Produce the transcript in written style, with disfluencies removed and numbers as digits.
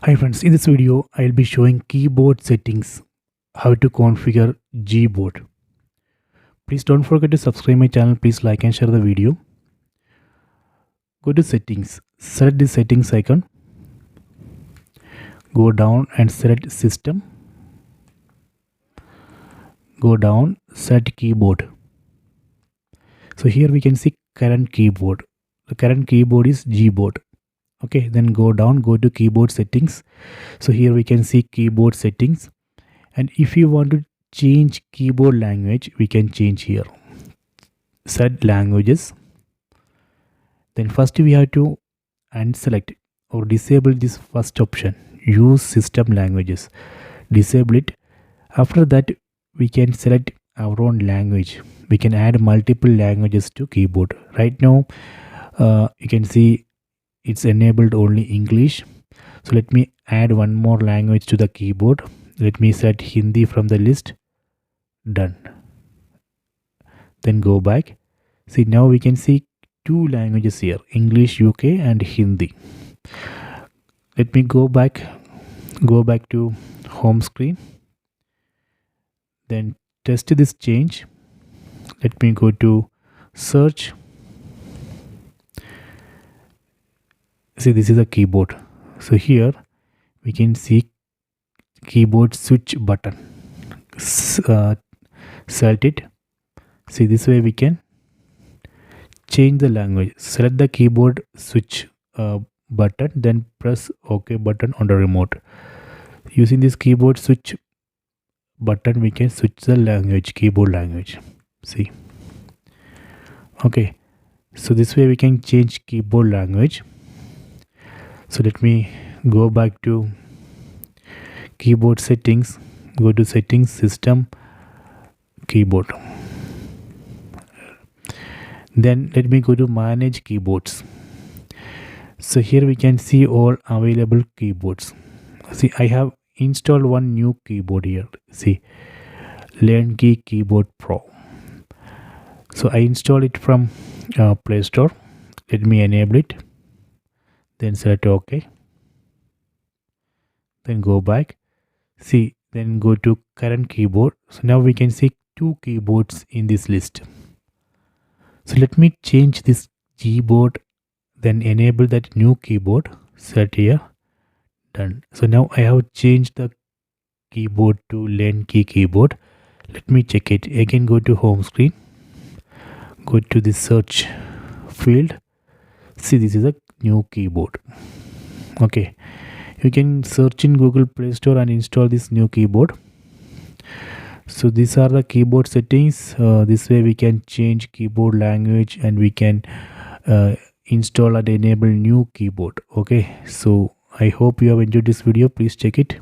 Hi friends, in this video I'll be showing keyboard settings, how to configure Gboard. Please don't forget to subscribe my channel, please like and share the video. Go to settings, select the settings icon, go down and select system, go down, select keyboard. So here we can see current keyboard. The current keyboard is Gboard. Okay, then go down, go to keyboard settings. So here we can see keyboard settings, and if you want to change keyboard language, we can change here. Set languages. Then first we have to unselect or disable this first option, use system languages. Disable it. After that we can select our own language. We can add multiple languages to keyboard. Right now you can see it's enabled only English. So let me add one more language to the keyboard. Let me select Hindi from the list. Done. Then go back. See, now we can see two languages here, English UK and Hindi. Let me go back to home screen, then test this change. Let me go to search. See, this is a keyboard. So here we can see keyboard switch button. Select it. See, this way we can change the language. Select the keyboard switch button, then press OK button on the remote. Using this keyboard switch button we can switch the language, keyboard language. See, okay, so this way we can change keyboard language. So let me go back to keyboard settings, go to settings, system, keyboard. Then let me go to manage keyboards. So here we can see all available keyboards. See, I have installed one new keyboard here. See, LearnKey Keyboard Pro. So I installed it from Play Store. Let me enable it. Then select OK. Then go back. See, then go to current keyboard. So now we can see two keyboards in this list. So let me change this Gboard, then enable that new keyboard. Set here. Done. So now I have changed the keyboard to LearnKey keyboard. Let me check it. Again go to home screen. Go to the search field. See, this is a new keyboard. Okay, you can search in Google Play Store and install this new keyboard. So these are the keyboard settings. This way we can change keyboard language and we can install and enable new keyboard. Okay, so I hope you have enjoyed this video. Please check it.